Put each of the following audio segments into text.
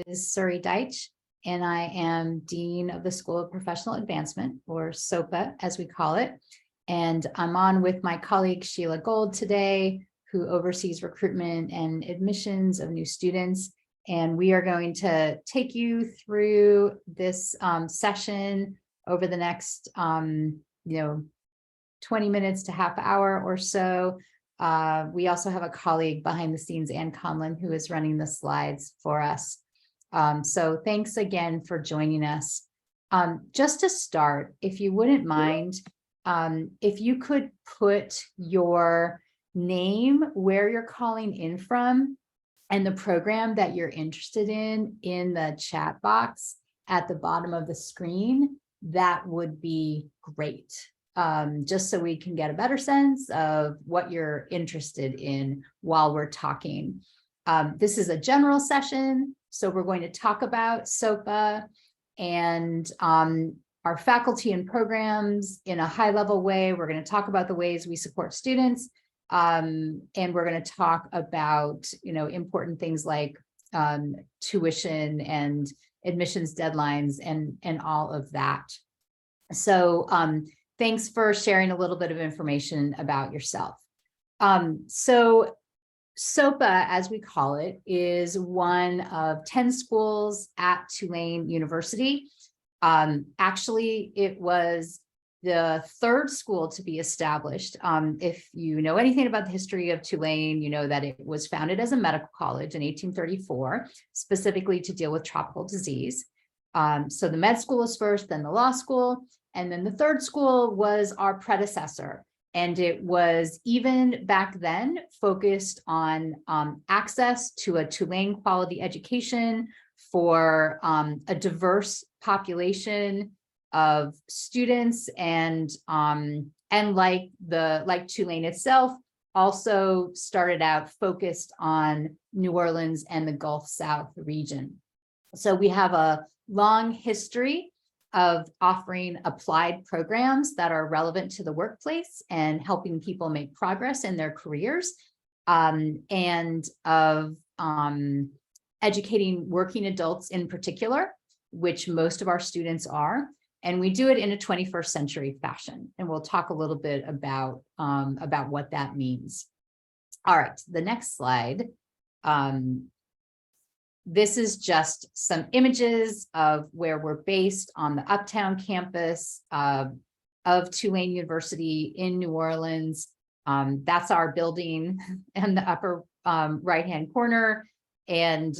Is Suri Deitch, and I am Dean of the School of Professional Advancement, or SoPA, as we call it. And I'm on with my colleague Sheila Gold today, who oversees recruitment and admissions of new students. And we are going to take you through this session over the next, 20 minutes to half hour or so. We also have a colleague behind the scenes, Ann Conlon, who is running the slides for us. So thanks again for joining us. Just to start, if you wouldn't mind, if you could put your name, where you're calling in from, and the program that you're interested in the chat box at the bottom of the screen, that would be great. Just so we can get a better sense of what you're interested in while we're talking. This is a general session, so we're going to talk about SoPA and our faculty and programs in a high-level way. We're going to talk about the ways we support students, and we're going to talk about important things like tuition and admissions deadlines and all of that. So thanks for sharing a little bit of information about yourself. So SoPA, as we call it, is one of 10 schools at Tulane University. Actually, it was the third school to be established. If you know anything about the history of Tulane, you know that it was founded as a medical college in 1834, specifically to deal with tropical disease. So the med school was first, then the law school, and then the third school was our predecessor. And it was, even back then, focused on access to a Tulane quality education for a diverse population of students, and like Tulane itself, also started out focused on New Orleans and the Gulf South region. So we have a long history of offering applied programs that are relevant to the workplace and helping people make progress in their careers, and of educating working adults in particular, which most of our students are. And we do it in a 21st century fashion. And we'll talk a little bit about what that means. All right, the next slide. This is just some images of where we're based on the Uptown campus of Tulane University in New Orleans. That's our building in the upper right-hand corner, and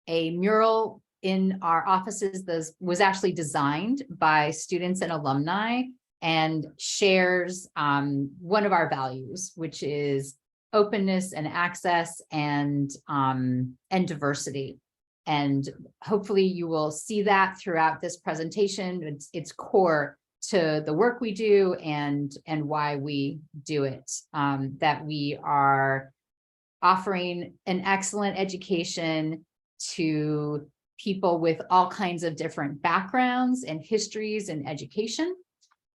a mural in our offices was actually designed by students and alumni and shares one of our values, which is openness and access and diversity. And hopefully you will see that throughout this presentation. It's core to the work we do and why we do it, that we are offering an excellent education to people with all kinds of different backgrounds and histories in education,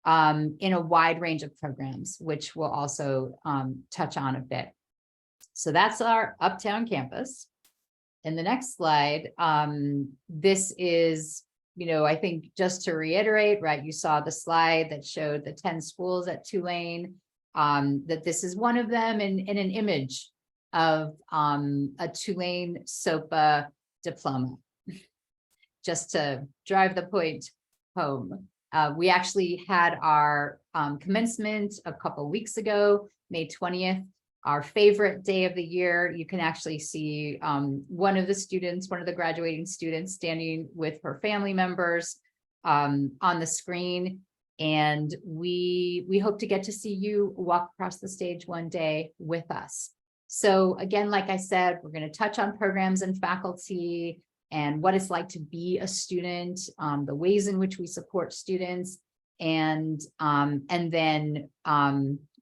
in a wide range of programs, which we'll also touch on a bit. So that's our Uptown campus. In the next slide, this is, I think just to reiterate, right, you saw the slide that showed the 10 schools at Tulane, that this is one of them, and an image of a Tulane SoPA diploma, just to drive the point home. We actually had our commencement a couple of weeks ago, May 20th, our favorite day of the year. You can actually see one of the graduating students standing with her family members on the screen. And we hope to get to see you walk across the stage one day with us. So again, like I said, we're going to touch on programs and faculty, and what it's like to be a student, the ways in which we support students, and then,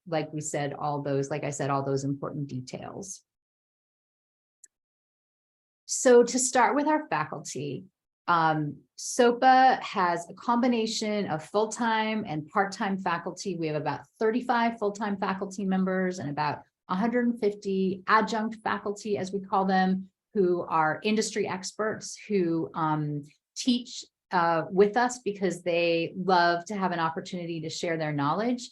like I said, all those important details. So to start with our faculty, SoPA has a combination of full-time and part-time faculty. We have about 35 full-time faculty members and about 150 adjunct faculty, as we call them, who are industry experts who teach with us because they love to have an opportunity to share their knowledge.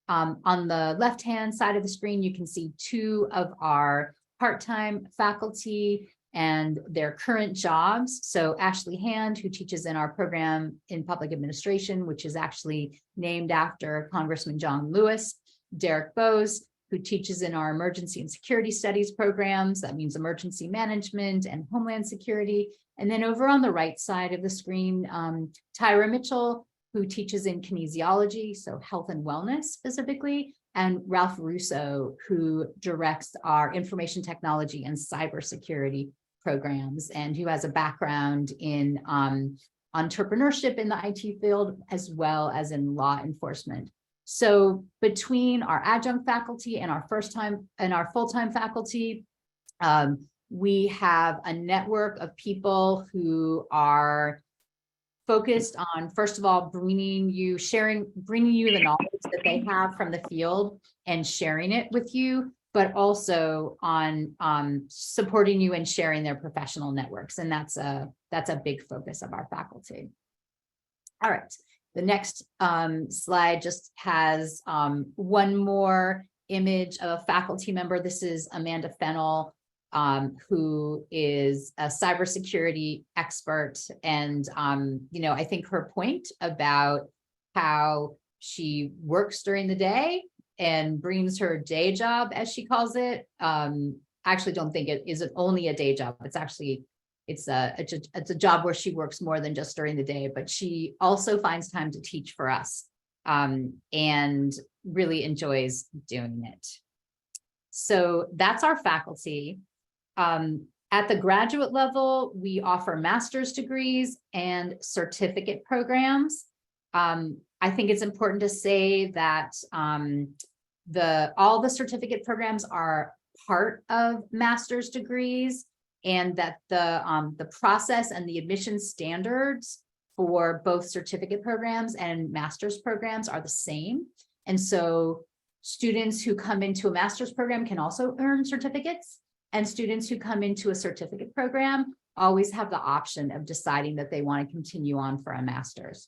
On the left-hand side of the screen, you can see two of our part-time faculty and their current jobs. So Ashley Hand, who teaches in our program in public administration, which is actually named after Congressman John Lewis. Derek Bose, who teaches in our emergency and security studies programs. That means emergency management and homeland security. And then over on the right side of the screen, Tyra Mitchell, who teaches in kinesiology, so health and wellness specifically, and Ralph Russo, who directs our information technology and cybersecurity programs, and who has a background in entrepreneurship in the IT field, as well as in law enforcement. So between our adjunct faculty and our full-time faculty, we have a network of people who are focused on, first of all, bringing you the knowledge that they have from the field and sharing it with you, but also on supporting you and sharing their professional networks. And that's a big focus of our faculty. All right. The next slide just has one more image of a faculty member. This is Amanda Fennell, who is a cybersecurity expert. And, I think her point about how she works during the day and brings her day job, as she calls it. I actually don't think it is only a day job. It's a job where she works more than just during the day, but she also finds time to teach for us and really enjoys doing it. So that's our faculty. At the graduate level, we offer master's degrees and certificate programs. I think it's important to say that all the certificate programs are part of master's degrees, and that the process and the admission standards for both certificate programs and master's programs are the same. And so students who come into a master's program can also earn certificates, and students who come into a certificate program always have the option of deciding that they want to continue on for a master's.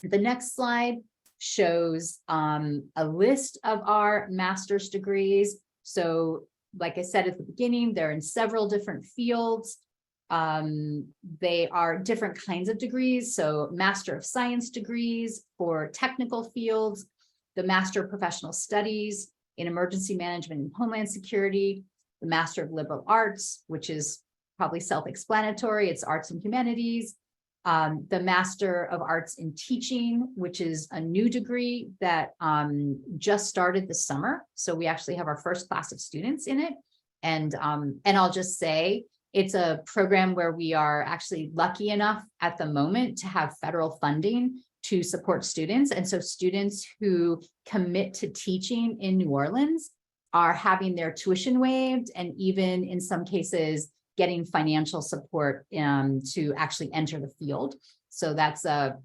The next slide shows a list of our master's degrees. So like I said at the beginning, they're in several different fields. They are different kinds of degrees. So Master of Science degrees for technical fields, the Master of Professional Studies in Emergency Management and Homeland Security, the Master of Liberal Arts, which is probably self-explanatory, it's arts and humanities, the Master of Arts in Teaching, which is a new degree that just started this summer. So we actually have our first class of students in it. And I'll just say, it's a program where we are actually lucky enough at the moment to have federal funding to support students. And so students who commit to teaching in New Orleans are having their tuition waived, and even in some cases, getting financial support to actually enter the field. So that's a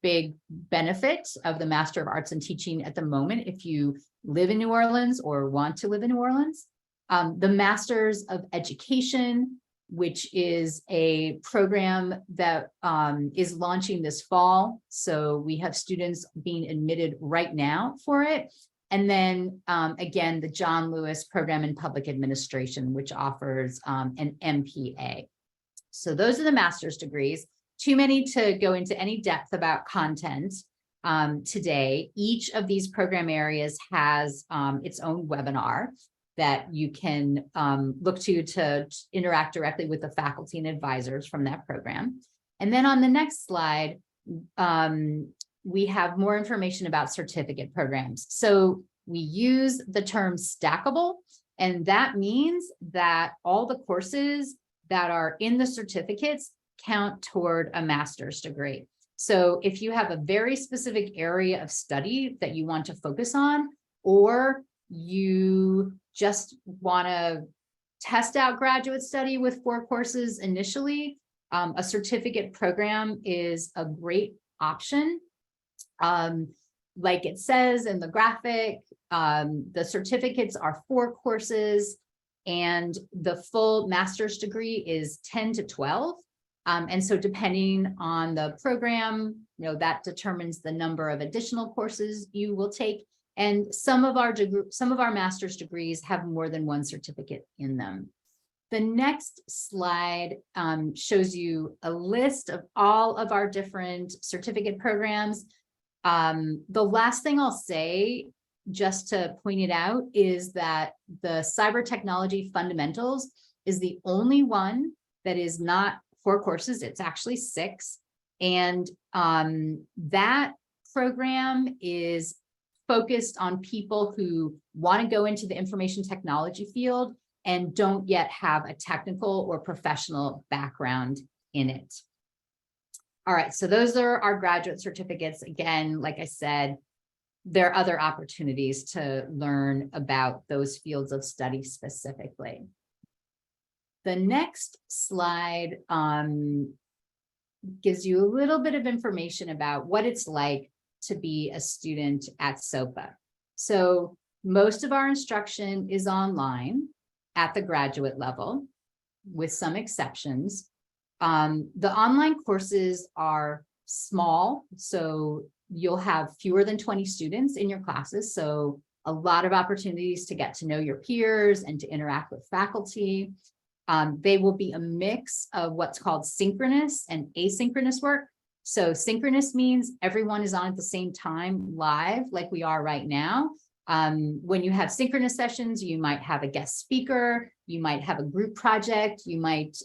big benefit of the Master of Arts in Teaching at the moment, if you live in New Orleans or want to live in New Orleans. The Masters of Education, which is a program that is launching this fall. So we have students being admitted right now for it. And then again, the John Lewis Program in Public Administration, which offers an MPA. So those are the master's degrees. Too many to go into any depth about content today. Each of these program areas has its own webinar that you can look to interact directly with the faculty and advisors from that program. And then on the next slide, we have more information about certificate programs. So we use the term stackable, and that means that all the courses that are in the certificates count toward a master's degree. So if you have a very specific area of study that you want to focus on, or you just want to test out graduate study with 4 courses initially, a certificate program is a great option. Like it says in the graphic, the certificates are 4 courses, and the full master's degree is 10 to 12. And so depending on the program, that determines the number of additional courses you will take. And some of our master's degrees have more than one certificate in them. The next slide shows you a list of all of our different certificate programs. The last thing I'll say, just to point it out, is that the Cyber Technology Fundamentals is the only one that is not 4 courses. It's actually 6. And that program is focused on people who want to go into the information technology field and don't yet have a technical or professional background in it. All right, so those are our graduate certificates. Again, like I said, there are other opportunities to learn about those fields of study specifically. The next slide gives you a little bit of information about what it's like to be a student at SoPA. So most of our instruction is online at the graduate level, with some exceptions. The online courses are small, so you'll have fewer than 20 students in your classes, so a lot of opportunities to get to know your peers and to interact with faculty. They will be a mix of what's called synchronous and asynchronous work. So synchronous means everyone is on at the same time live, like we are right now. When you have synchronous sessions, you might have a guest speaker, you might have a group project, you might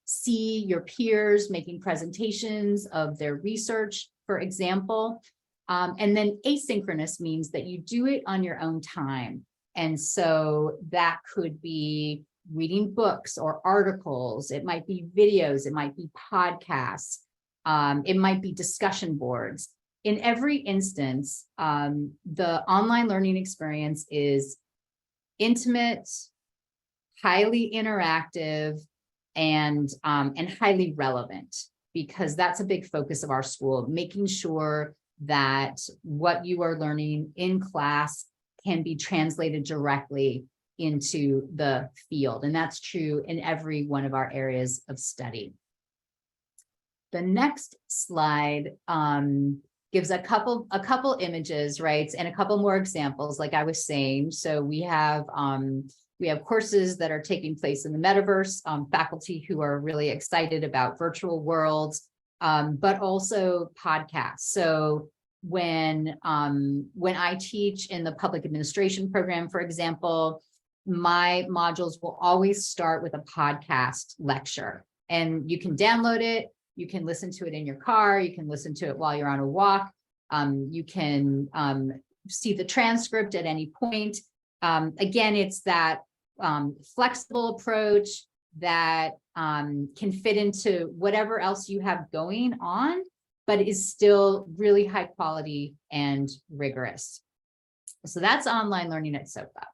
see your peers making presentations of their research, for example. And then asynchronous means that you do it on your own time. And so that could be reading books or articles, it might be videos, it might be podcasts, it might be discussion boards. In every instance, the online learning experience is intimate, highly interactive, and highly relevant, because that's a big focus of our school, making sure that what you are learning in class can be translated directly into the field. And that's true in every one of our areas of study. The next slide gives a couple images, right? And a couple more examples, like I was saying. So we have courses that are taking place in the metaverse, faculty who are really excited about virtual worlds, but also podcasts. So when I teach in the public administration program, for example, my modules will always start with a podcast lecture, and you can download it. You can listen to it in your car. You can listen to it while you're on a walk. You can see the transcript at any point. Again, it's that flexible approach that can fit into whatever else you have going on, but is still really high quality and rigorous. So that's online learning at SoPA.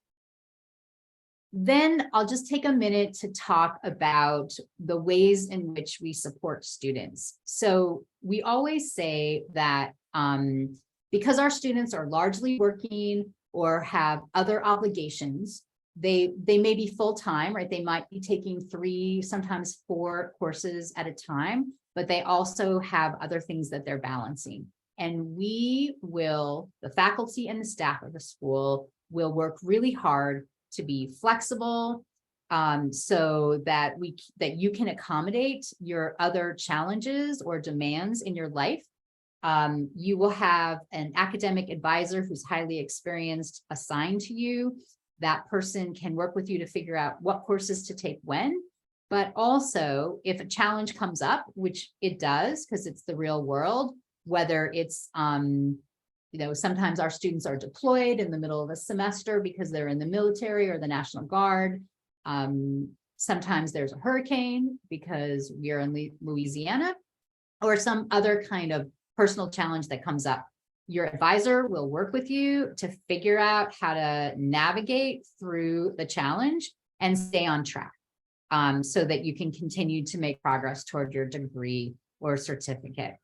Then I'll just take a minute to talk about the ways in which we support students. So we always say that because our students are largely working or have other obligations, they may be full-time, right? They might be taking 3, sometimes 4 courses at a time, but they also have other things that they're balancing. And we will, the faculty and the staff of the school will work really hard to be flexible, so that you can accommodate your other challenges or demands in your life. You will have an academic advisor who's highly experienced assigned to you. That person can work with you to figure out what courses to take when, but also if a challenge comes up, which it does, because it's the real world, whether it's sometimes our students are deployed in the middle of a semester because they're in the military or the National Guard. Sometimes there's a hurricane because we are in Louisiana, or some other kind of personal challenge that comes up. Your advisor will work with you to figure out how to navigate through the challenge and stay on track, so that you can continue to make progress toward your degree or certificate.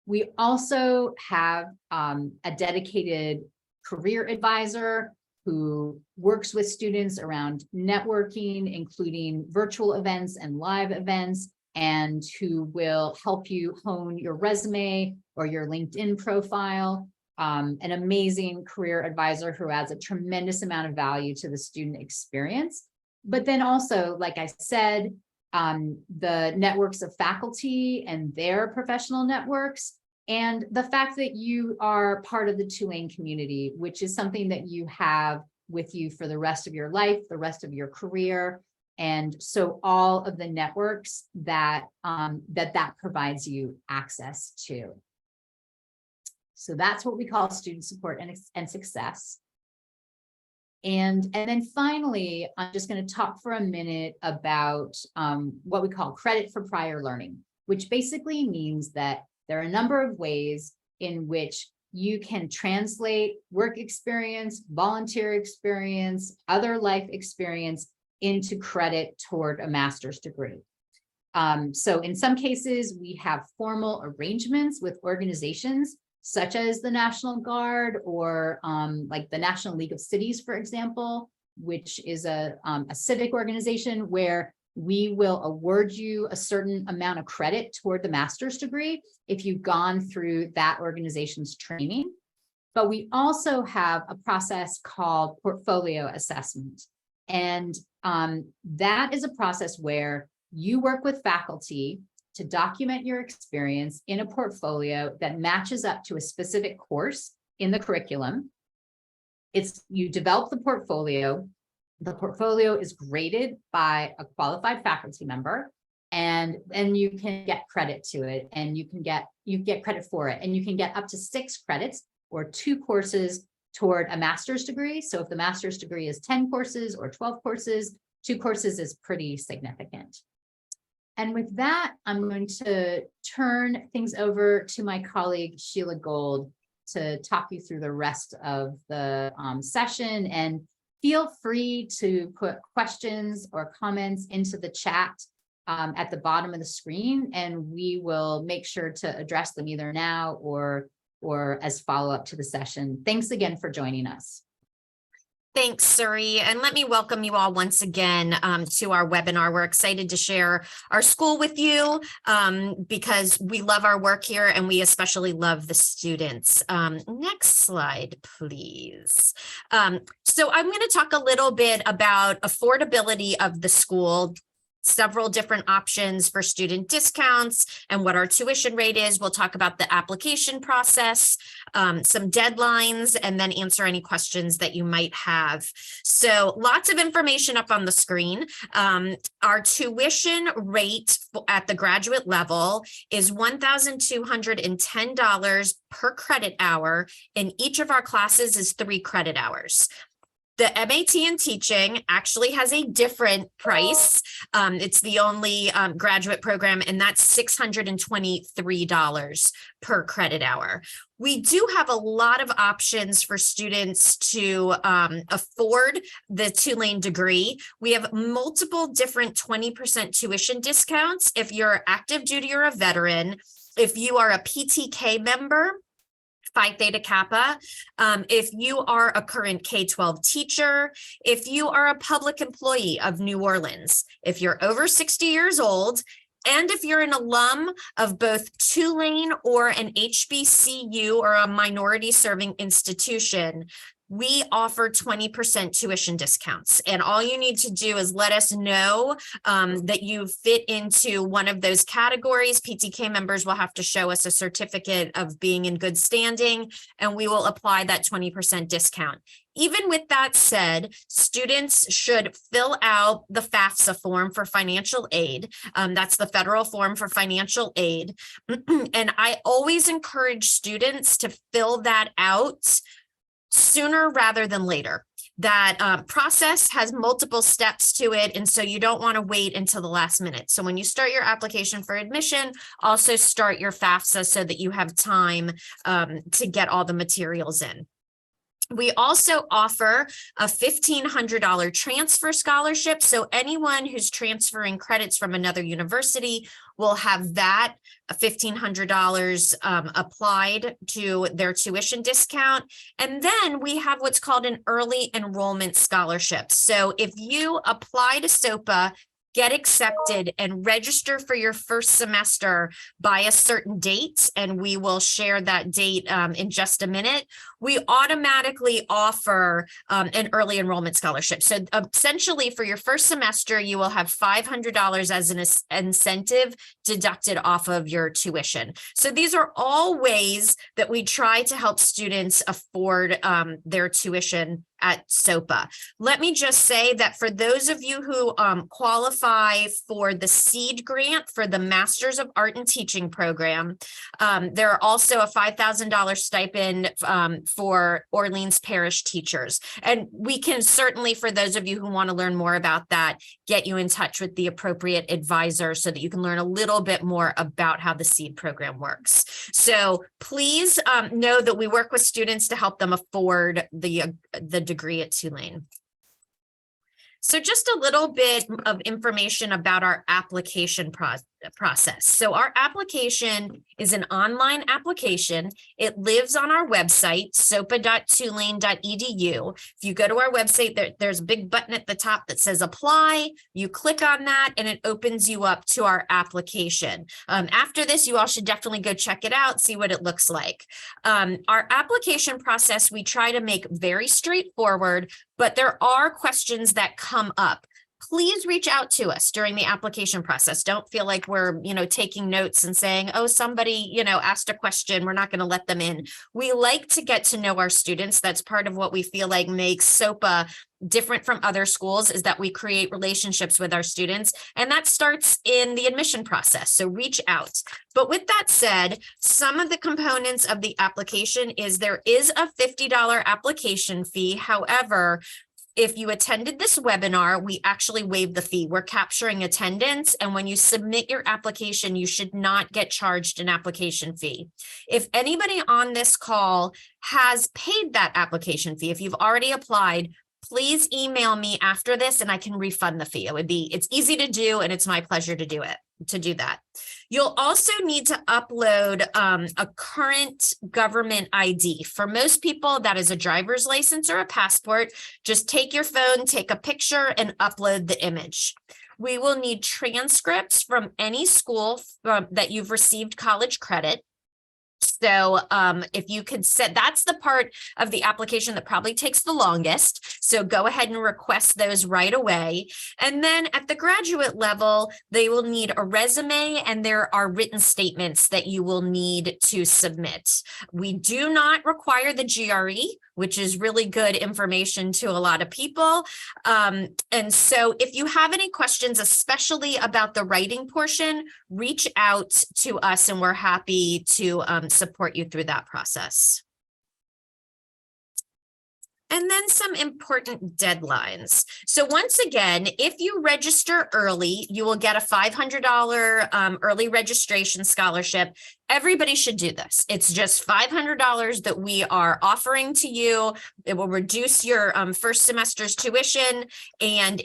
We also have a dedicated career advisor who works with students around networking, including virtual events and live events, and who will help you hone your resume or your LinkedIn profile. An amazing career advisor who adds a tremendous amount of value to the student experience. But then also, like I said, the networks of faculty and their professional networks, and the fact that you are part of the Tulane community, which is something that you have with you for the rest of your life, the rest of your career. And so all of the networks that that provides you access to. So that's what we call student support and success. And then finally, I'm just going to talk for a minute about what we call credit for prior learning, which basically means that there are a number of ways in which you can translate work experience, volunteer experience, other life experience into credit toward a master's degree. So in some cases, we have formal arrangements with organizations such as the National Guard or like the National League of Cities, for example, which is a civic organization where we will award you a certain amount of credit toward the master's degree if you've gone through that organization's training. But we also have a process called portfolio assessment. And that is a process where you work with faculty to document your experience in a portfolio that matches up to a specific course in the curriculum. You develop the portfolio. The portfolio is graded by a qualified faculty member, and you can get credit to it, and you get credit for it, and you can get up to 6 credits or 2 courses toward a master's degree. So if the master's degree is 10 courses or 12 courses, 2 courses is pretty significant. And with that, I'm going to turn things over to my colleague, Sheila Gold, to talk you through the rest of the session. And feel free to put questions or comments into the chat at the bottom of the screen, and we will make sure to address them either now or as follow-up to the session. Thanks again for joining us. Thanks, Suri. And let me welcome you all once again to our webinar. We're excited to share our school with you because we love our work here and we especially love the students. Next slide, please. So I'm going to talk a little bit about affordability of the school, several different options for student discounts and what our tuition rate is. We'll talk about the application process, some deadlines, and then answer any questions that you might have. So lots of information up on the screen. Our tuition rate at the graduate level is $1,210 per credit hour, and each of our classes is 3 credit hours. The MAT in teaching actually has a different price. It's the only graduate program, and that's $623 per credit hour. We do have a lot of options for students to afford the Tulane degree. We have multiple different 20% tuition discounts if you're active duty or a veteran. If you are a PTK member, Phi Theta Kappa, if you are a current K-12 teacher, if you are a public employee of New Orleans, if you're over 60 years old, and if you're an alum of both Tulane or an HBCU or a minority serving institution, we offer 20% tuition discounts. And all you need to do is let us know that you fit into one of those categories. PTK members will have to show us a certificate of being in good standing, and we will apply that 20% discount. Even with that said, students should fill out the FAFSA form for financial aid. That's the federal form for financial aid. And I always encourage students to fill that out sooner rather than later. That process has multiple steps to it, and so you don't want to wait until the last minute. So when you start your application for admission, also start your FAFSA so that you have time to get all the materials in. We also offer a $1,500 transfer scholarship. So anyone who's transferring credits from another university will have that $1,500 applied to their tuition discount. And then we have what's called an early enrollment scholarship. So if you apply to SoPA, get accepted, and register for your first semester by a certain date, and we will share that date in just a minute, we automatically offer an early enrollment scholarship. So essentially for your first semester, you will have $500 as an incentive deducted off of your tuition. So these are all ways that we try to help students afford their tuition at SoPA. Let me just say that for those of you who qualify for the SEED grant for the Masters of Art and Teaching program, there are also a $5,000 stipend for Orleans Parish teachers. And we can certainly, for those of you who want to learn more about that, get you in touch with the appropriate advisor so that you can learn a little bit more about how the SEED program works. So please know that we work with students to help them afford the degree at Tulane. So just a little bit of information about our application process. So our application is an online application. It lives on our website, sopa.tulane.edu. If you go to our website, there's a big button at the top that says apply. You click on that and it opens you up to our application. After this, you all should definitely go check it out, see what it looks like. Our application process, we try to make very straightforward, but there are questions that come up. Please reach out to us during the application process. Don't feel like we're, taking notes and saying, oh, somebody, asked a question, we're not going to let them in. We like to get to know our students. That's part of what we feel like makes SoPA different from other schools, is that we create relationships with our students, and that starts in the admission process. So reach out. But with that said, some of the components of the application is there is a $50 application fee. However, if you attended this webinar, we actually waive the fee. We're capturing attendance, and when you submit your application, you should not get charged an application fee. If anybody on this call has paid that application fee, if you've already applied, please email me after this and I can refund the fee. It's easy to do, and it's my pleasure to do that. You'll also need to upload a current government ID. For most people, that is a driver's license or a passport. Just take your phone, take a picture, and upload the image. We will need transcripts from any school that you've received college credit. So if you could set, that's the part of the application that probably takes the longest. So go ahead and request those right away. And then at the graduate level, they will need a resume, and there are written statements that you will need to submit. We do not require the GRE, which is really good information to a lot of people. And so if you have any questions, especially about the writing portion, reach out to us and we're happy to support you through that process. And then some important deadlines. So once again, if you register early, you will get a $500 early registration scholarship. Everybody should do this. It's just $500 that we are offering to you. It will reduce your first semester's tuition, and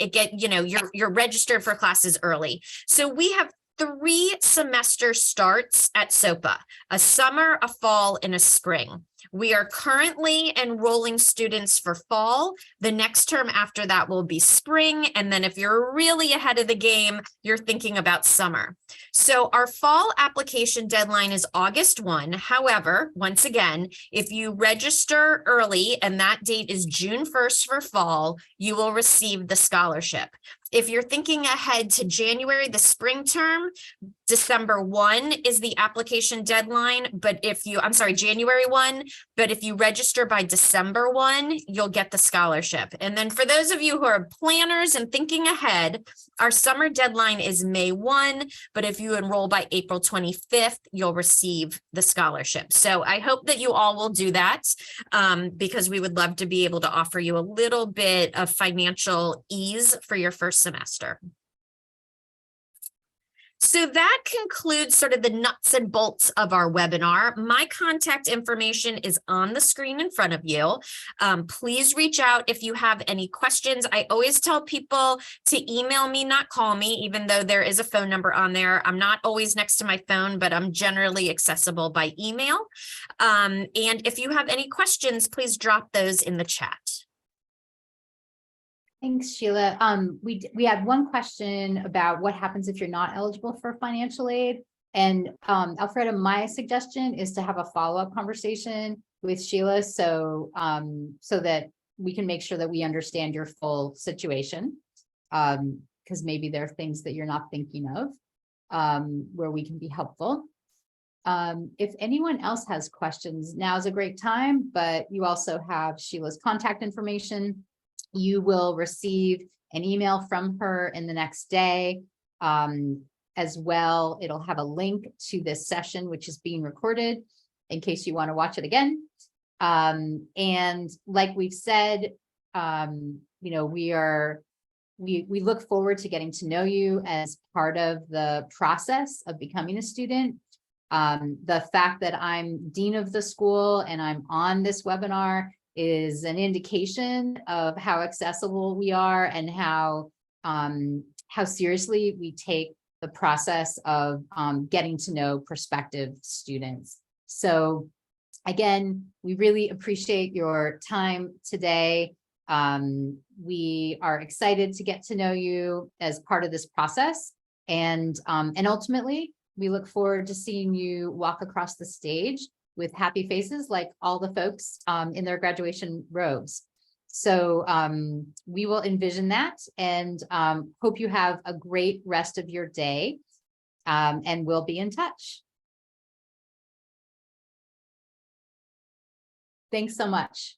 you're registered for classes early. So we have 3 semester starts at SoPA: a summer, a fall, and a spring. We are currently enrolling students for fall. The next term after that will be spring. And then if you're really ahead of the game, you're thinking about summer. So our fall application deadline is August 1. However, once again, if you register early and that date is June 1st for fall, you will receive the scholarship. If you're thinking ahead to January, the spring term, December 1 is the application deadline, January 1, but if you register by December 1, you'll get the scholarship. And then for those of you who are planners and thinking ahead, our summer deadline is May 1, but if you enroll by April 25th, you'll receive the scholarship. So I hope that you all will do that because we would love to be able to offer you a little bit of financial ease for your first semester. So that concludes sort of the nuts and bolts of our webinar. My contact information is on the screen in front of you. Please reach out if you have any questions. I always tell people to email me, not call me, even though there is a phone number on there. I'm not always next to my phone, but I'm generally accessible by email. And if you have any questions, please drop those in the chat. Thanks, Sheila. We had one question about what happens if you're not eligible for financial aid. And Alfreda, my suggestion is to have a follow-up conversation with Sheila so that we can make sure that we understand your full situation. Because maybe there are things that you're not thinking of where we can be helpful. If anyone else has questions, now is a great time, but you also have Sheila's contact information. You will receive an email from her in the next day. As well, it'll have a link to this session, which is being recorded in case you want to watch it again. And like we've said, you know, we look forward to getting to know you as part of the process of becoming a student. The fact that I'm dean of the school and I'm on this webinar is an indication of how accessible we are and how seriously we take the process of getting to know prospective students. So again, we really appreciate your time today. We are excited to get to know you as part of this process. And ultimately, we look forward to seeing you walk across the stage with happy faces like all the folks in their graduation robes. So we will envision that and hope you have a great rest of your day and we'll be in touch. Thanks so much.